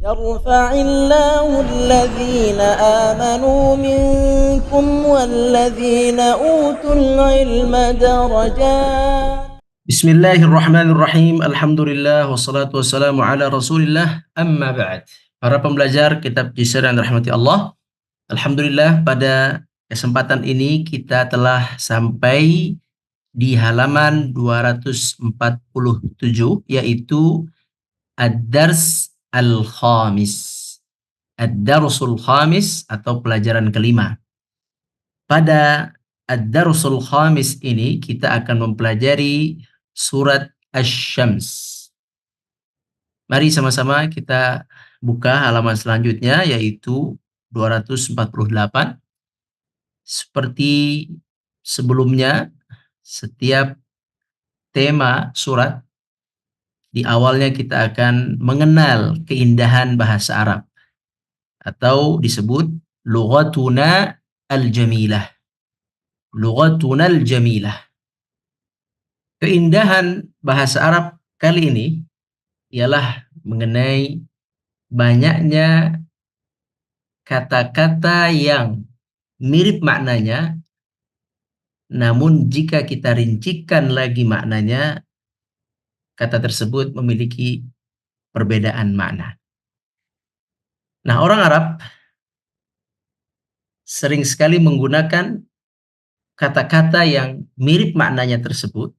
يرفع الله الذين آمنوا منكم والذين أوتوا العلم درجات. Bismillahirrahmanirrahim. Alhamdulillah wassalatu wassalamu ala Rasulillah. Amma ba'd. Para pembelajar kitab Jisr yang dirahmati Allah. Alhamdulillah pada kesempatan ini kita telah sampai di halaman 247 yaitu Ad-Dars Al-Khamis. Ad-Darsul Khamis atau pelajaran kelima. Pada Ad-Darsul Khamis ini kita akan mempelajari surat Asy-Syams. Mari sama-sama kita buka halaman selanjutnya yaitu 248. Seperti sebelumnya, setiap tema surat di awalnya kita akan mengenal keindahan bahasa Arab atau disebut lughatuna al-jamilah. Lughatuna al-jamilah. Keindahan bahasa Arab kali ini ialah mengenai banyaknya kata-kata yang mirip maknanya, namun jika kita rincikan lagi maknanya, kata tersebut memiliki perbedaan makna. Nah, orang Arab sering sekali menggunakan kata-kata yang mirip maknanya tersebut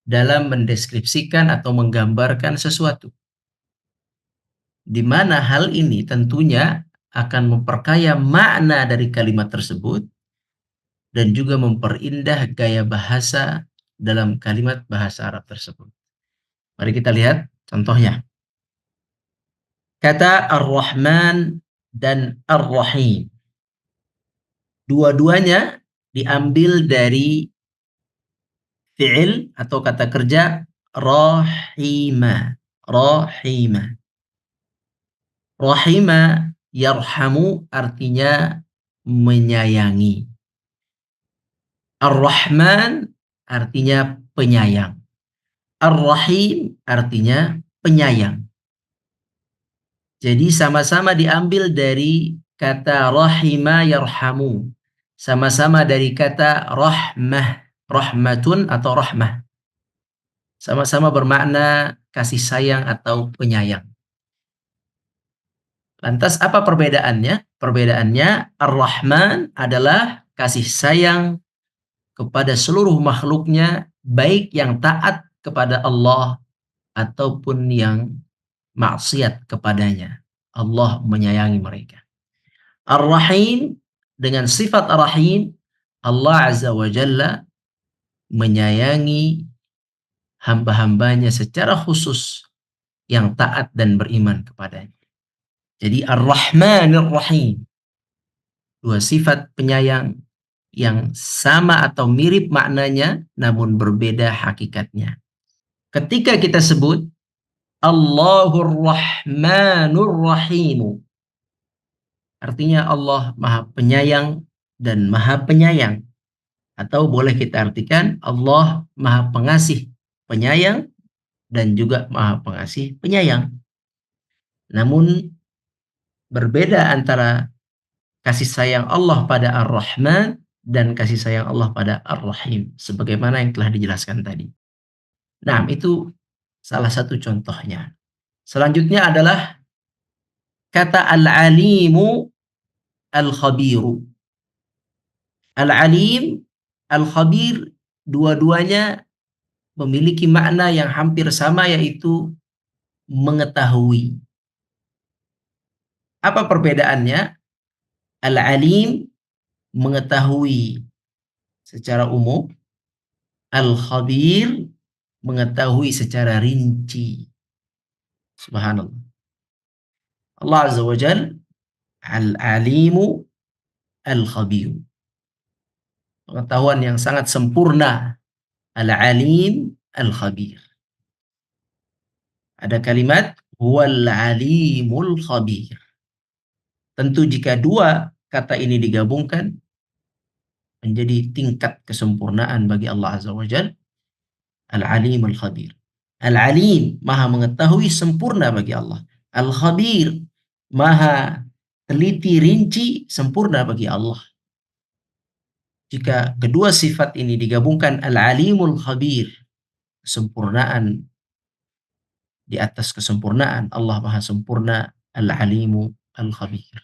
dalam mendeskripsikan atau menggambarkan sesuatu. Di mana hal ini tentunya akan memperkaya makna dari kalimat tersebut dan juga memperindah gaya bahasa dalam kalimat bahasa Arab tersebut. Mari kita lihat contohnya. Kata Ar-Rahman dan Ar-Rahim. Dua-duanya diambil dari fi'il atau kata kerja rahima. Rahima. Rahima yarhamu artinya menyayangi. Ar-Rahman artinya penyayang. Ar-Rahim artinya penyayang. Jadi sama-sama diambil dari kata rahima yarhamu. Sama-sama dari kata rahmah. Rahmatun atau rahmah. Sama-sama bermakna kasih sayang atau penyayang. Lantas apa perbedaannya? Perbedaannya Ar-Rahman adalah kasih sayang kepada seluruh makhluknya, baik yang taat kepada Allah ataupun yang maksiat kepadanya. Allah menyayangi mereka. Ar-Rahim dengan sifat Ar-Rahim, Allah Azza wa Jalla menyayangi hamba-hambanya secara khusus yang taat dan beriman kepadanya. Jadi Ar-Rahmanir Rahim, dua sifat penyayang yang sama atau mirip maknanya namun berbeda hakikatnya. Ketika kita sebut Allahur Rahmanur Rahimu, artinya Allah Maha Penyayang dan Maha Penyayang. Atau boleh kita artikan Allah Maha Pengasih Penyayang dan juga Maha Pengasih Penyayang. Namun berbeda antara kasih sayang Allah pada Ar-Rahman dan kasih sayang Allah pada Ar-Rahim. Sebagaimana yang telah dijelaskan tadi. Nah, itu salah satu contohnya. Selanjutnya adalah kata Al-Alimu Al-Khabiru. Al-Alim, Al-Khabir, dua-duanya memiliki makna yang hampir sama yaitu mengetahui. Apa perbedaannya? Al-Alim mengetahui secara umum, Al-Khabir mengetahui secara rinci. Subhanallah. Allah Azza wa Jal Al-Alimu Al-Khabir. Pengetahuan yang sangat sempurna. Al-Alim Al-Khabir. Ada kalimat Huwal Alimul Khabir. Tentu jika dua kata ini digabungkan menjadi tingkat kesempurnaan bagi Allah Azza wa Jal. Al-Alim Al-Khabir. Al-Alim, maha mengetahui sempurna bagi Allah. Al-Khabir, maha teliti, rinci, sempurna bagi Allah. Jika kedua sifat ini digabungkan, Al-Alimul Khabir, kesempurnaan di atas kesempurnaan, Allah maha sempurna, Al-Alimu Al-Khabir.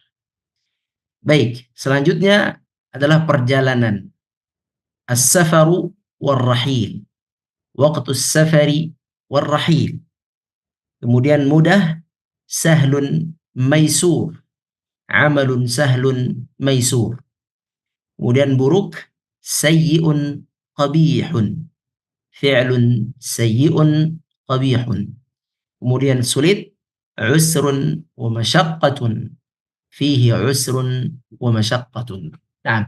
Baik, selanjutnya adalah perjalanan. As-safaru war-rahil. Waqtu as-safari war-rahil. Kemudian mudah, sahlun maisur. Amalun sahlun maisur. Kemudian buruk, sayyi'un qabihun. Fi'lun sayyi'un qabihun. Kemudian sulit, usrun wa masyaqqatun. Fihi usrun wa masyaqqatun. Nah,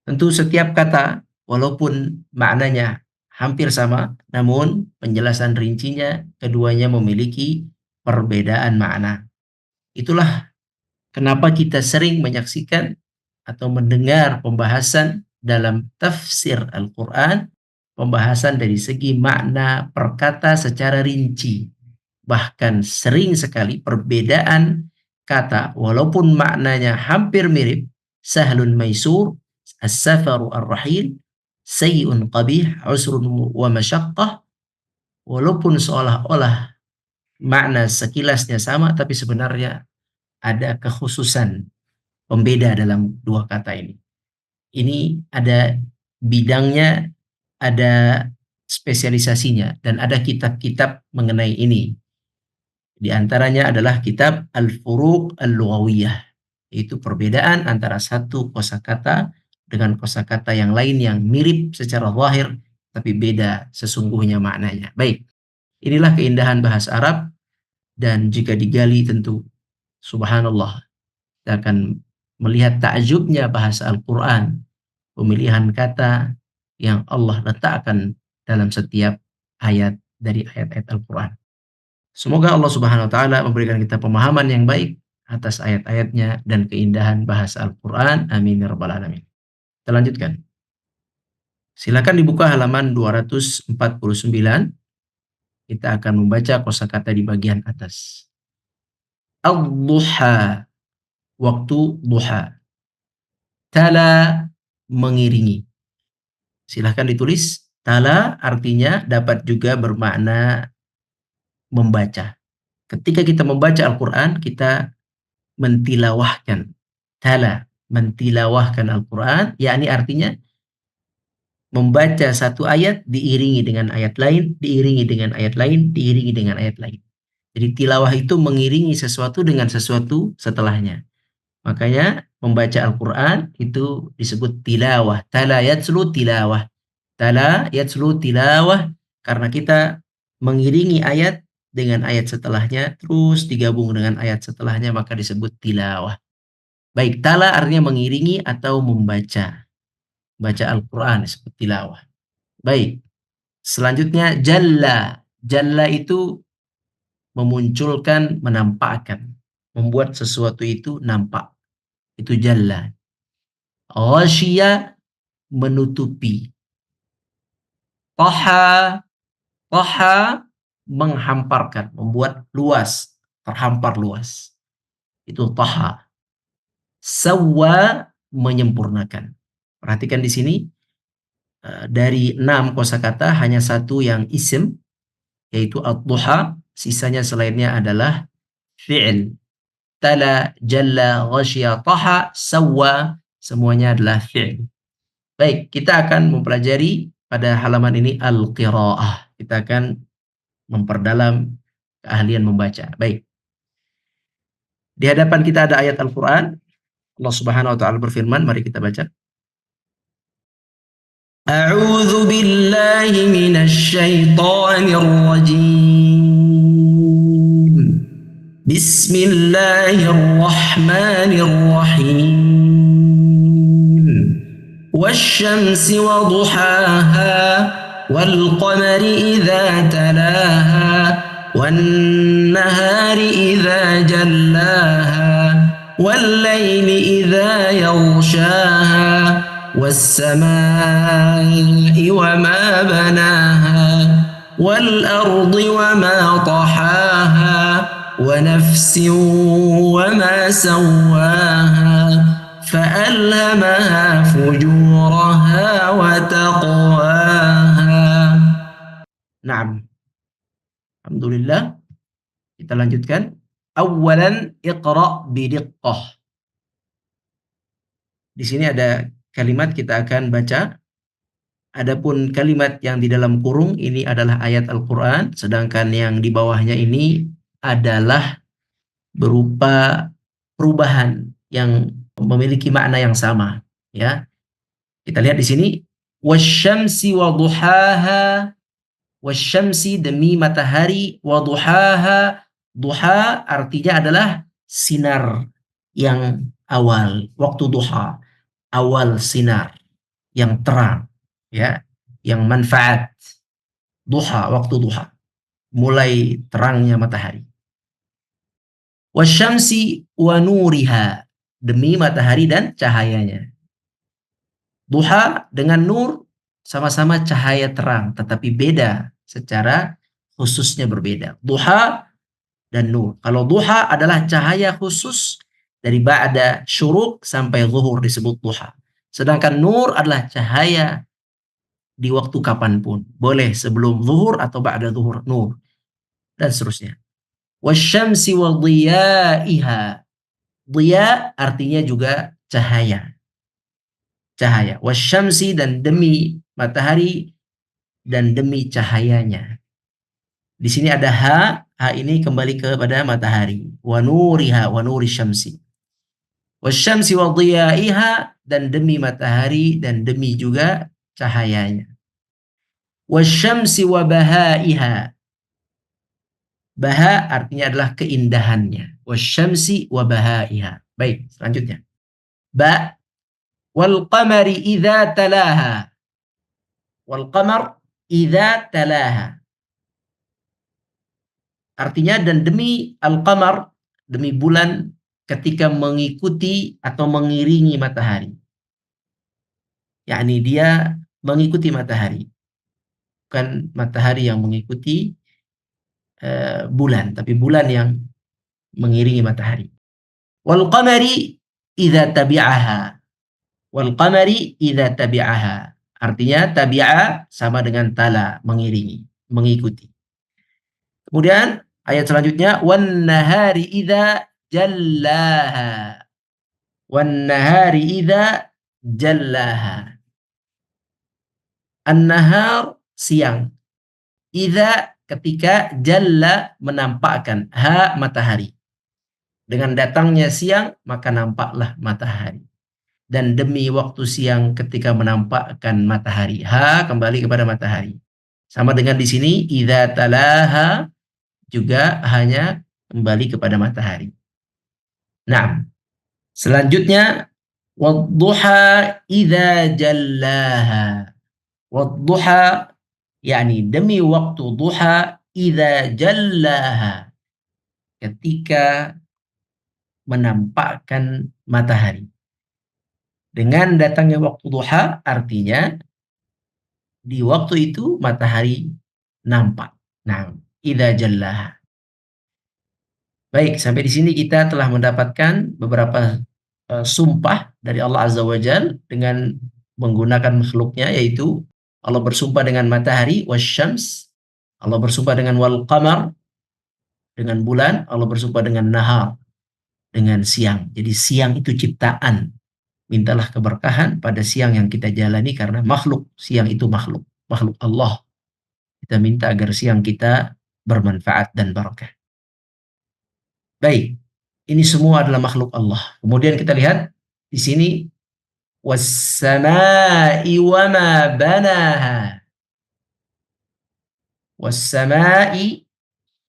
tentu setiap kata walaupun maknanya hampir sama, namun penjelasan rincinya keduanya memiliki perbedaan makna. Itulah kenapa kita sering menyaksikan atau mendengar pembahasan dalam tafsir Al-Quran, pembahasan dari segi makna perkata secara rinci. Bahkan sering sekali perbedaan kata walaupun maknanya hampir mirip, sahlun maisur, as-safaru ar-rahil, sayyi'un qabih, usrun wa masyaqqah, walaupun seolah-olah makna sekilasnya sama, tapi sebenarnya ada kekhususan pembeda dalam dua kata ini. Ini ada bidangnya, ada spesialisasinya, dan ada kitab-kitab mengenai ini. Di antaranya adalah kitab Al-Furuq Al-Lughawiyah, yaitu perbedaan antara satu kosakata dengan kosakata yang lain yang mirip secara zahir, tapi beda sesungguhnya maknanya. Baik, inilah keindahan bahasa Arab, dan jika digali tentu, subhanallah, kita akan melihat takjubnya bahasa Al-Quran, pemilihan kata yang Allah letakkan dalam setiap ayat dari ayat-ayat Al-Quran. Semoga Allah Subhanahu wa taala memberikan kita pemahaman yang baik atas ayat-ayatnya dan keindahan bahasa Al-Quran. Amin ya rabbal alamin. Kita lanjutkan. Silakan dibuka halaman 249. Kita akan membaca kosakata di bagian atas. Ad-duha, waktu duha. Tala, mengiringi. Silahkan ditulis. Tala artinya dapat juga bermakna membaca. Ketika kita membaca Al-Quran, kita mentilawahkan. Tala, mentilawahkan Al-Quran, yakni artinya membaca satu ayat diiringi dengan ayat lain, diiringi dengan ayat lain, diiringi dengan ayat lain. Jadi tilawah itu mengiringi sesuatu dengan sesuatu setelahnya. Makanya membaca Al-Quran itu disebut tilawah. Tala yatslu tilawah. Tala yatslu tilawah, karena kita mengiringi ayat dengan ayat setelahnya, terus digabung dengan ayat setelahnya, maka disebut tilawah. Baik, tala artinya mengiringi atau membaca. Baca Al-Quran disebut tilawah. Baik, selanjutnya jalla. Jalla itu memunculkan, menampakkan. Membuat sesuatu itu nampak. Itu jalla. Ghasyiya, menutupi. Taha, taha, menghamparkan, membuat luas, terhampar luas. Itu taha. Sawwa, menyempurnakan. Perhatikan di sini, dari 6 kosakata hanya satu yang isim, yaitu ad-duha, sisanya selainnya adalah fi'il. Tala, jalla, ghasyiya, taha, sawwa, semuanya adalah fi'il. Baik, kita akan mempelajari pada halaman ini al-qiraah. Kita akan memperdalam keahlian membaca. Baik. Di hadapan kita ada ayat Al-Quran. Allah Subhanahu wa taala berfirman, mari kita baca. A'udzu billahi minasy syaithanir rajim. Bismillahirrahmanirrahim. Wasyamsi wa duhaha والقمر إذا تلاها والنهار إذا جلاها والليل إذا يغشاها والسماء وما بناها والأرض وما طحاها ونفس وما سواها فألهمها فجورها وتقواها. Naam. Alhamdulillah. Kita lanjutkan. Awalan iqra bidiqqah. Di sini ada kalimat kita akan baca. Adapun kalimat yang di dalam kurung ini adalah ayat Al-Qur'an, sedangkan yang di bawahnya ini adalah berupa perubahan yang memiliki makna yang sama, ya. Kita lihat di sini wasyamsi wa duhaha. Wasyamsi demi matahari, wa duhaha. Duha artinya adalah sinar yang awal, waktu duha, awal sinar yang terang, ya, yang manfaat. Duha, waktu duha, mulai terangnya matahari. Wasyamsi wa nuriha, demi matahari dan cahayanya. Duha dengan nur sama-sama cahaya terang, tetapi beda secara khususnya berbeda. Duha dan nur. Kalau duha adalah cahaya khusus dari ba'da syuruk sampai zuhur disebut duha. Sedangkan nur adalah cahaya di waktu kapanpun. Boleh sebelum zuhur atau ba'da zuhur, nur. Dan seterusnya. Wasyamsi wa dhiyaiha. Dhiya artinya juga cahaya. Cahaya. Wasyamsi dan demi matahari dan demi cahayanya. Di sini ada ha. Ha ini kembali kepada matahari. Wa nuriha, wa nuri syamsi. Wasyamsi wa dhiyaiha, dan demi matahari dan demi juga cahayanya. Wasyamsi wa bahaiha. Baha artinya adalah keindahannya. Wasyamsi wa bahaiha. Baik, selanjutnya. Ba. Wal qamari idza talaha. Wal qamar idza talaha. Artinya dan demi al-qamar, demi bulan ketika mengikuti atau mengiringi matahari. Yakni dia mengikuti matahari. Bukan matahari yang mengikuti bulan, tapi bulan yang mengiringi matahari. Wal qamari idza tabi'aha. Wal qamari idza tabi'aha. Artinya tabi'a sama dengan tala, mengiringi, mengikuti. Kemudian ayat selanjutnya wan nahari idza jallaha. Wan nahari idza jallaha. An-nahar siang. Idza ketika jalla menampakkan, ha matahari. Dengan datangnya siang maka nampaklah matahari. Dan demi waktu siang ketika menampakkan matahari, ha kembali kepada matahari. Sama dengan di sini idza talaha juga hanya kembali kepada matahari. Nah, selanjutnya wadduha idza jallaha. Wadduha yakni demi waktu duha idza jallaha, ketika menampakkan matahari. Dengan datangnya waktu duha artinya di waktu itu matahari nampak. Nah, idza jallaha. Baik, sampai di sini kita telah mendapatkan beberapa sumpah dari Allah Azza wa Jalla dengan menggunakan makhluknya, yaitu Allah bersumpah dengan matahari, wasyams. Allah bersumpah dengan wal qamar, dengan bulan. Allah bersumpah dengan nahar, dengan siang. Jadi siang itu ciptaan. Mintalah keberkahan pada siang yang kita jalani karena makhluk. Siang itu makhluk. Makhluk Allah. Kita minta agar siang kita bermanfaat dan barakah. Baik. Ini semua adalah makhluk Allah. Kemudian kita lihat di sini was-samaa'i wa ma banaha. Was-samaa'i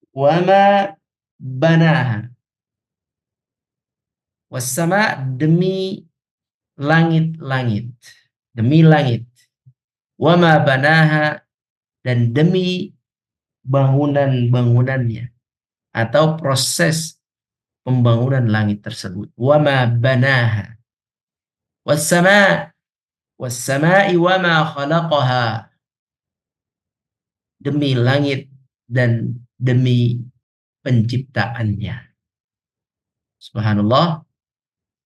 wa ma banaha. Was-sama' demi langit-langit. Demi langit. Wa ma banaha, dan demi bangunan-bangunannya atau proses pembangunan langit tersebut. Wa ma banaha. Was-sama'i wa ma khalaqaha. Demi langit dan demi penciptaannya. Subhanallah,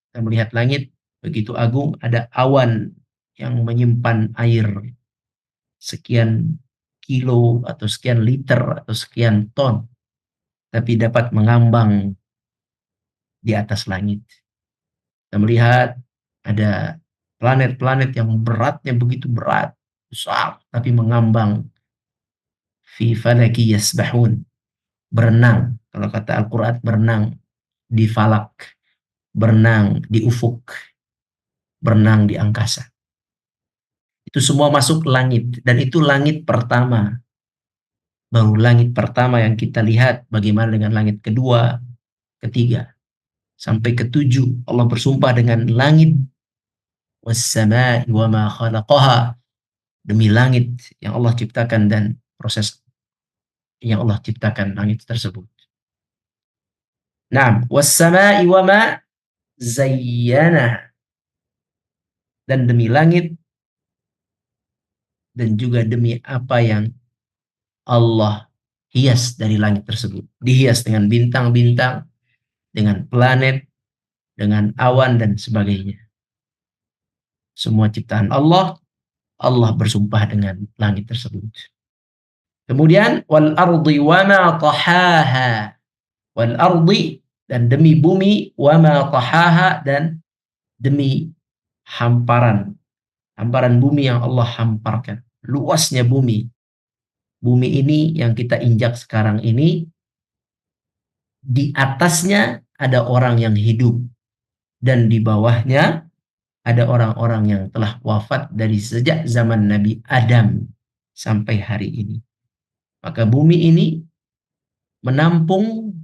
kita melihat langit begitu agung, ada awan yang menyimpan air sekian kilo atau sekian liter atau sekian ton, tapi dapat mengambang di atas langit. Kita melihat ada planet-planet yang beratnya begitu berat, besar, tapi mengambang fi falaki yasbahun, berenang. Kalau kata Al-Quran, berenang di falak, berenang di ufuk, berenang di angkasa. Itu semua masuk langit, dan itu langit pertama. Baru langit pertama yang kita lihat, bagaimana dengan langit kedua, ketiga, sampai ketujuh. Allah bersumpah dengan langit, wassama'i wa ma khalaqaha, demi langit yang Allah ciptakan dan proses yang Allah ciptakan langit tersebut. Naam, wassama'i wa ma zayyana, dan demi langit dan juga demi apa yang Allah hias dari langit tersebut. Dihias dengan bintang-bintang, dengan planet, dengan awan dan sebagainya. Semua ciptaan Allah, Allah bersumpah dengan langit tersebut. Kemudian wal ardi wa ma tahaha, wal ardi, dan demi bumi, wa ma tahaha, dan demi hamparan bumi yang Allah hamparkan. Luasnya bumi. Bumi ini yang kita injak sekarang ini, di atasnya ada orang yang hidup, dan di bawahnya ada orang-orang yang telah wafat dari sejak zaman Nabi Adam sampai hari ini. Maka bumi ini menampung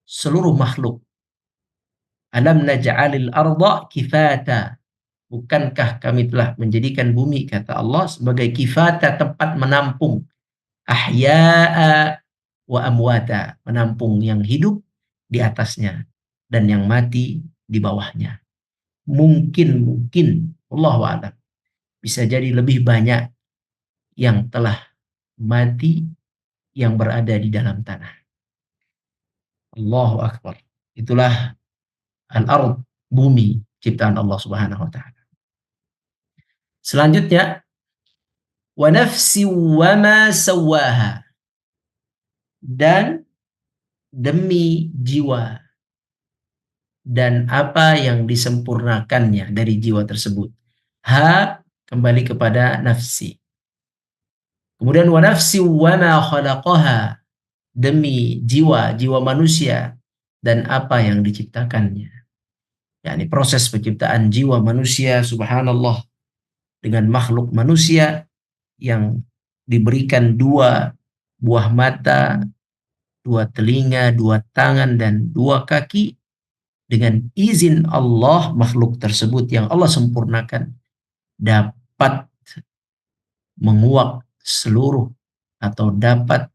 seluruh makhluk. Alam naj'alil arda kifata. Bukankah kami telah menjadikan bumi, kata Allah, sebagai kifata, tempat menampung, ahya'a wa amwata, menampung yang hidup di atasnya dan yang mati di bawahnya. Mungkin Allahu a'lam, bisa jadi lebih banyak yang telah mati yang berada di dalam tanah. Allahu akbar. Itulah al-ard, bumi ciptaan Allah Subhanahu wa taala. Selanjutnya, wa nafsi wa ma sawaha, dan demi jiwa dan apa yang disempurnakannya dari jiwa tersebut. Ha kembali kepada nafsi. Kemudian wa nafsi wa ma khalaqaha, demi jiwa manusia dan apa yang diciptakannya. yakni proses penciptaan jiwa manusia, subhanallah, dengan makhluk manusia yang diberikan dua buah mata, dua telinga, dua tangan, dan dua kaki. Dengan izin Allah, makhluk tersebut yang Allah sempurnakan dapat menguak seluruh atau dapat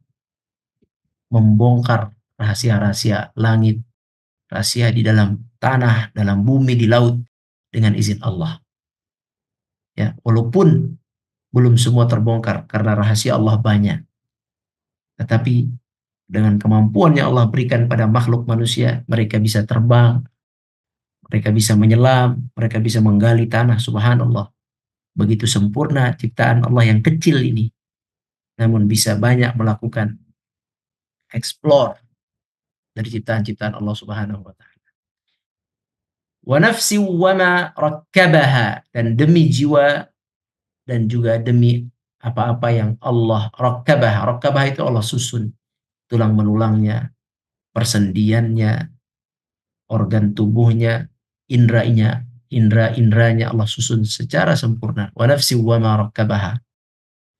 membongkar rahasia-rahasia langit, rahasia di dalam tanah, dalam bumi, di laut, dengan izin Allah. Ya, walaupun belum semua terbongkar karena rahasia Allah banyak, tetapi dengan kemampuan yang Allah berikan pada makhluk manusia, mereka bisa terbang, mereka bisa menyelam, mereka bisa menggali tanah. Subhanallah, begitu sempurna ciptaan Allah yang kecil ini, namun bisa banyak melakukan explore dari ciptaan-ciptaan Allah Subhanahu wa taala. Wa nafsi wa ma rakkabaha, dan demi jiwa dan juga demi apa-apa yang Allah rakkabah. Rakkabah itu Allah susun tulang menulangnya, persendiannya, organ tubuhnya, indra-indranya Allah susun secara sempurna. Wa nafsi wa ma rakkabaha.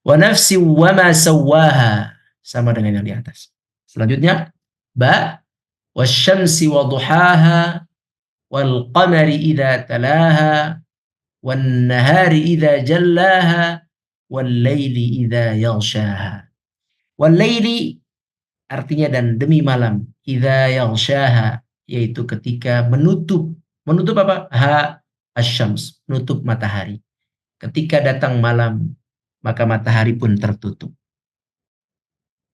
Wa nafsi wa ma sawaha, sama dengan yang di atas. Selanjutnya, ba wasyamsi wa duhaha wal qamari idza talaha wan nahari idza jallaha wal laili idza yaghshaha. Wal laili artinya dan demi malam, idza yaghshaha, yaitu ketika menutup apa? Asyams, menutup matahari. Ketika datang malam, maka matahari pun tertutup.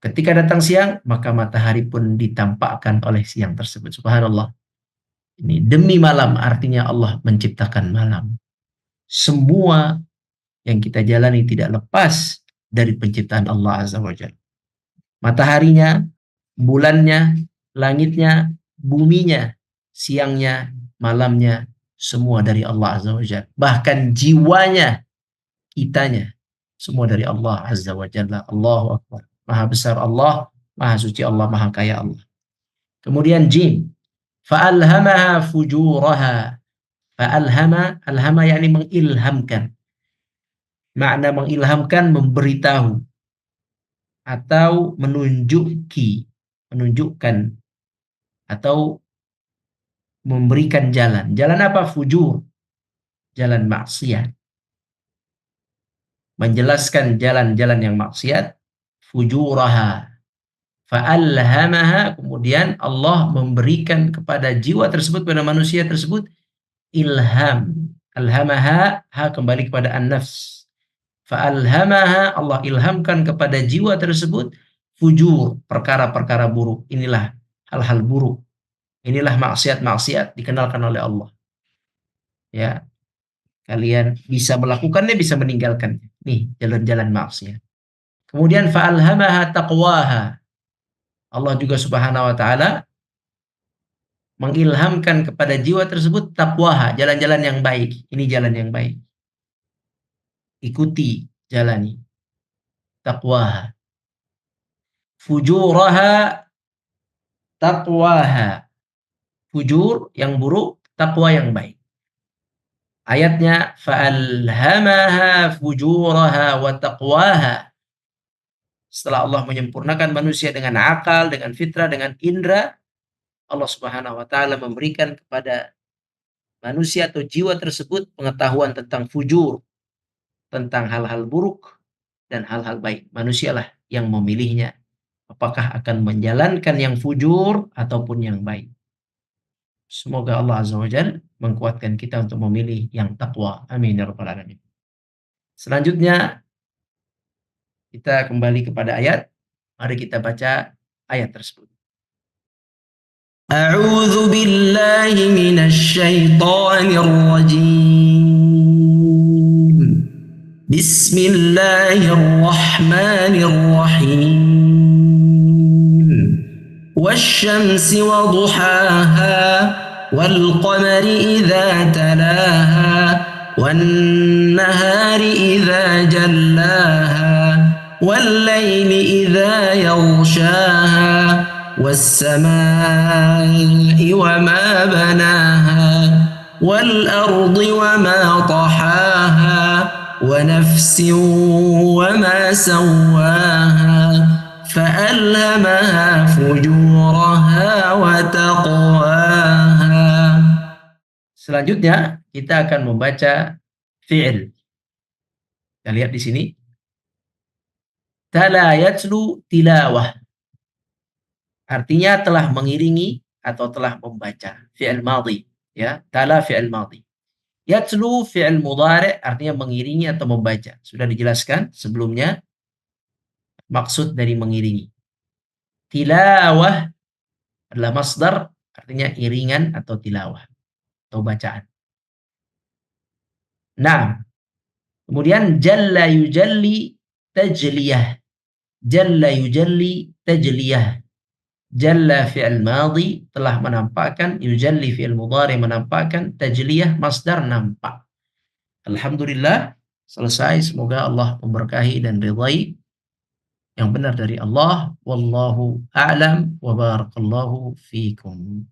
Ketika datang siang, maka matahari pun ditampakkan oleh siang tersebut. Subhanallah. Ini demi malam, artinya Allah menciptakan malam. Semua yang kita jalani tidak lepas dari penciptaan Allah Azza wa Jalla. Mataharinya, bulannya, langitnya, buminya, siangnya, malamnya, semua dari Allah Azza wa Jalla. Bahkan jiwanya, kitanya, semua dari Allah Azza wa Jalla. Allahu Akbar. Maha besar Allah, maha suci Allah, maha kaya Allah. Kemudian jim. Fa'alhamaha fujuraha. Alhama yakni mengilhamkan. Makna mengilhamkan, memberitahu atau menunjukkan atau memberikan jalan. Jalan apa? Fujur. Jalan maksiat. Menjelaskan jalan-jalan yang maksiat. Fujuraha. Fa'alhamaha, kemudian Allah memberikan kepada jiwa tersebut, pada manusia tersebut, ilham. Alhamaha, ha kembali kepada an-nafs. Fa'alhamaha, Allah ilhamkan kepada jiwa tersebut fujur, perkara-perkara buruk. Inilah hal-hal buruk. Inilah maksiat-maksiat dikenalkan oleh Allah. Ya, kalian bisa melakukannya, bisa meninggalkannya. Nih, jalan-jalan maksiat. Kemudian fa'alhamaha taqwaha. Allah juga Subhanahu wa taala mengilhamkan kepada jiwa tersebut taqwaha, jalan-jalan yang baik. Ini jalan yang baik. Ikuti, jalani. Taqwaha. Fujuraha taqwaha. Fujur yang buruk, taqwa yang baik. Ayatnya fa'alhamaha fujuraha wa taqwaha. Setelah Allah menyempurnakan manusia dengan akal, dengan fitrah, dengan indera, Allah Subhanahu wa taala memberikan kepada manusia atau jiwa tersebut pengetahuan tentang fujur, tentang hal-hal buruk dan hal-hal baik. Manusialah yang memilihnya. Apakah akan menjalankan yang fujur ataupun yang baik. Semoga Allah Azza wa Jalla menguatkan kita untuk memilih yang takwa. Amin ya rabbal alamin. Selanjutnya kita kembali kepada ayat. Mari kita baca ayat tersebut. A'udzu billahi minasy syaithanir rajim. Bismillahirrahmanirrahim. Wasyamsi wa duhaha wal qamari idza talaha wan nahari idza jallaha wal laili idza yaghshaha والسماء وما بناها والأرض وما طحاها ونفس وما سواها فألهمها فجورها وتقواها. Selanjutnya kita akan membaca fi'il. Kita lihat di sini. Tala yatlu tilawah. Artinya telah mengiringi atau telah membaca. Fi'il madhi. Ya, tala fi'il madhi. Yatlu fi'il mudhari' artinya mengiringi atau membaca. Sudah dijelaskan sebelumnya maksud dari mengiringi. Tilawah adalah masdar, artinya iringan atau tilawah atau bacaan. Nah, kemudian jalla yujalli tajliyah. Jalla yujalli tajliyah. Jalla fi'il madhi telah menampakkan, yujalli fi'il mudhari menampakkan, tajliyah masdar nampak. Alhamdulillah selesai. Semoga Allah memberkahi dan ridai yang benar dari Allah. Wallahu a'lam wa barakallahu fiikum.